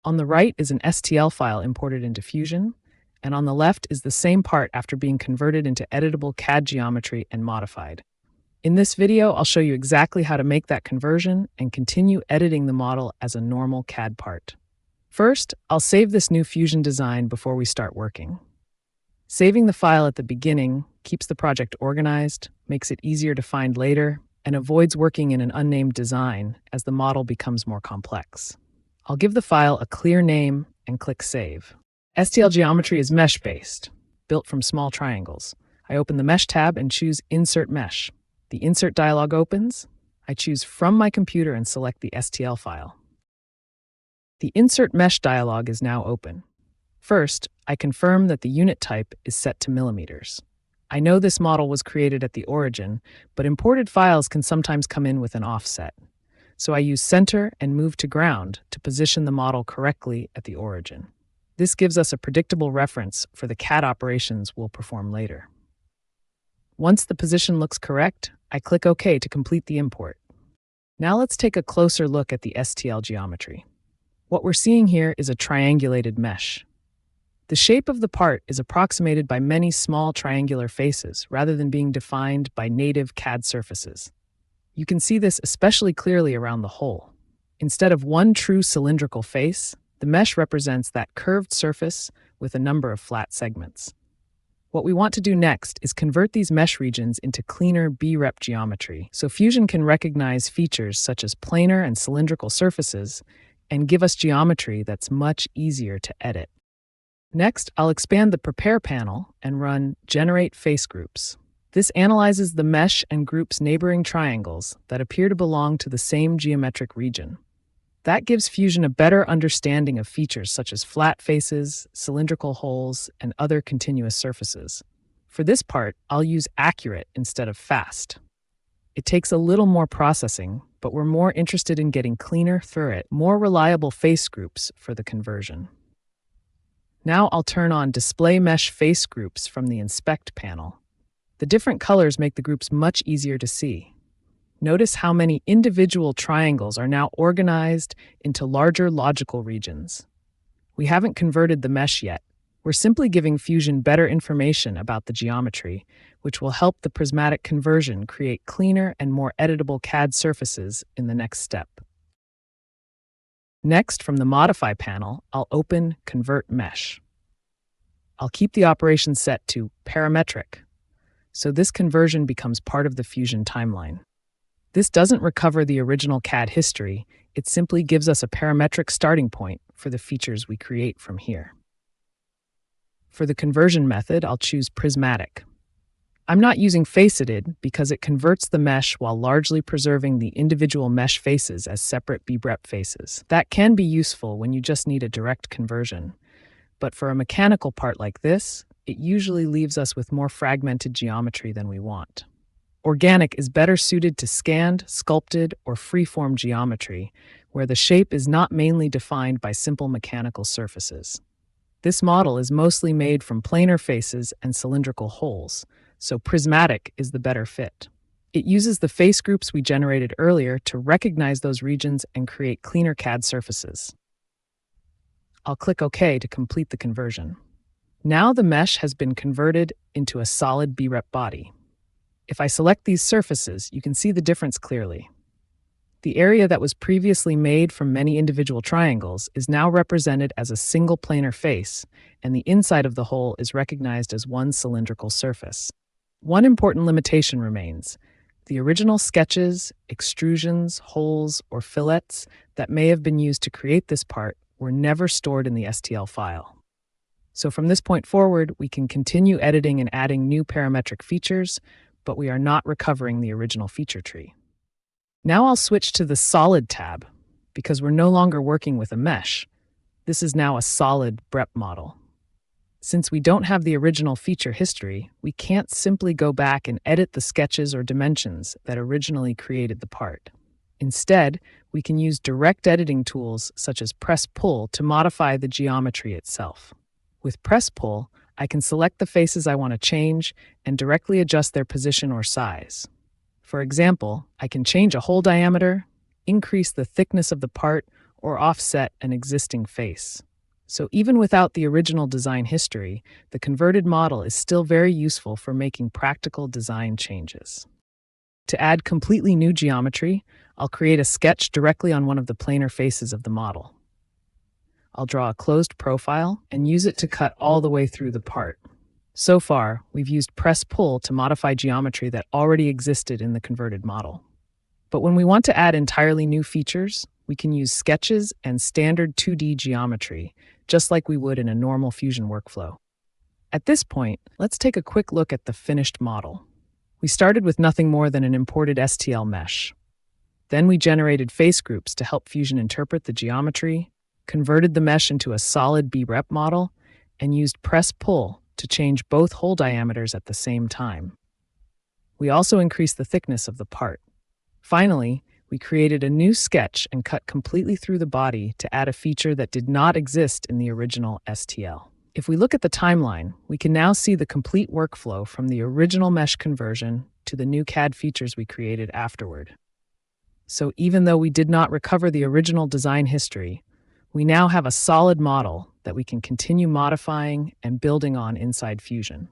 On the right is an STL file imported into Fusion, and on the left is the same part after being converted into editable CAD geometry and modified. In this video, I'll show you exactly how to make that conversion and continue editing the model as a normal CAD part. First, I'll save this new Fusion design before we start working. Saving the file at the beginning keeps the project organized, makes it easier to find later, and avoids working in an unnamed design as the model becomes more complex. I'll give the file a clear name and click Save. STL geometry is mesh-based, built from small triangles. I open the Mesh tab and choose Insert Mesh. The Insert dialog opens. I choose from my computer and select the STL file. The Insert Mesh dialog is now open. First, I confirm that the unit type is set to millimeters. I know this model was created at the origin, but imported files can sometimes come in with an offset. So I use Center and Move to Ground to position the model correctly at the origin. This gives us a predictable reference for the CAD operations we'll perform later. Once the position looks correct, I click OK to complete the import. Now let's take a closer look at the STL geometry. What we're seeing here is a triangulated mesh. The shape of the part is approximated by many small triangular faces rather than being defined by native CAD surfaces. You can see this especially clearly around the hole. Instead of one true cylindrical face, the mesh represents that curved surface with a number of flat segments. What we want to do next is convert these mesh regions into cleaner B-rep geometry so Fusion can recognize features such as planar and cylindrical surfaces and give us geometry that's much easier to edit. Next, I'll expand the Prepare panel and run Generate Face Groups. This analyzes the mesh and groups neighboring triangles that appear to belong to the same geometric region. That gives Fusion a better understanding of features such as flat faces, cylindrical holes, and other continuous surfaces. For this part, I'll use Accurate instead of Fast. It takes a little more processing, but we're more interested in getting cleaner, more reliable face groups for the conversion. Now I'll turn on Display Mesh Face Groups from the Inspect panel. The different colors make the groups much easier to see. Notice how many individual triangles are now organized into larger logical regions. We haven't converted the mesh yet. We're simply giving Fusion better information about the geometry, which will help the prismatic conversion create cleaner and more editable CAD surfaces in the next step. Next, from the Modify panel, I'll open Convert Mesh. I'll keep the operation set to parametric, so this conversion becomes part of the Fusion timeline. This doesn't recover the original CAD history, it simply gives us a parametric starting point for the features we create from here. For the conversion method, I'll choose prismatic. I'm not using faceted because it converts the mesh while largely preserving the individual mesh faces as separate B-rep faces. That can be useful when you just need a direct conversion. But for a mechanical part like this, it usually leaves us with more fragmented geometry than we want. Organic is better suited to scanned, sculpted, or freeform geometry, where the shape is not mainly defined by simple mechanical surfaces. This model is mostly made from planar faces and cylindrical holes, so prismatic is the better fit. It uses the face groups we generated earlier to recognize those regions and create cleaner CAD surfaces. I'll click OK to complete the conversion. Now the mesh has been converted into a solid B-rep body. If I select these surfaces, you can see the difference clearly. The area that was previously made from many individual triangles is now represented as a single planar face, and the inside of the hole is recognized as one cylindrical surface. One important limitation remains. The original sketches, extrusions, holes, or fillets that may have been used to create this part were never stored in the STL file. So from this point forward, we can continue editing and adding new parametric features, but we are not recovering the original feature tree. Now I'll switch to the Solid tab, because we're no longer working with a mesh. This is now a solid BREP model. Since we don't have the original feature history, we can't simply go back and edit the sketches or dimensions that originally created the part. Instead, we can use direct editing tools such as Press-Pull to modify the geometry itself. With Press-Pull, I can select the faces I want to change and directly adjust their position or size. For example, I can change a hole diameter, increase the thickness of the part, or offset an existing face. So even without the original design history, the converted model is still very useful for making practical design changes. To add completely new geometry, I'll create a sketch directly on one of the planar faces of the model. I'll draw a closed profile and use it to cut all the way through the part. So far, we've used press-pull to modify geometry that already existed in the converted model. But when we want to add entirely new features, we can use sketches and standard 2D geometry, just like we would in a normal Fusion workflow. At this point, let's take a quick look at the finished model. We started with nothing more than an imported STL mesh. Then we generated face groups to help Fusion interpret the geometry, converted the mesh into a solid B-rep model, and used press-pull to change both hole diameters at the same time. We also increased the thickness of the part. Finally, we created a new sketch and cut completely through the body to add a feature that did not exist in the original STL. If we look at the timeline, we can now see the complete workflow from the original mesh conversion to the new CAD features we created afterward. So even though we did not recover the original design history, we now have a solid model that we can continue modifying and building on inside Fusion.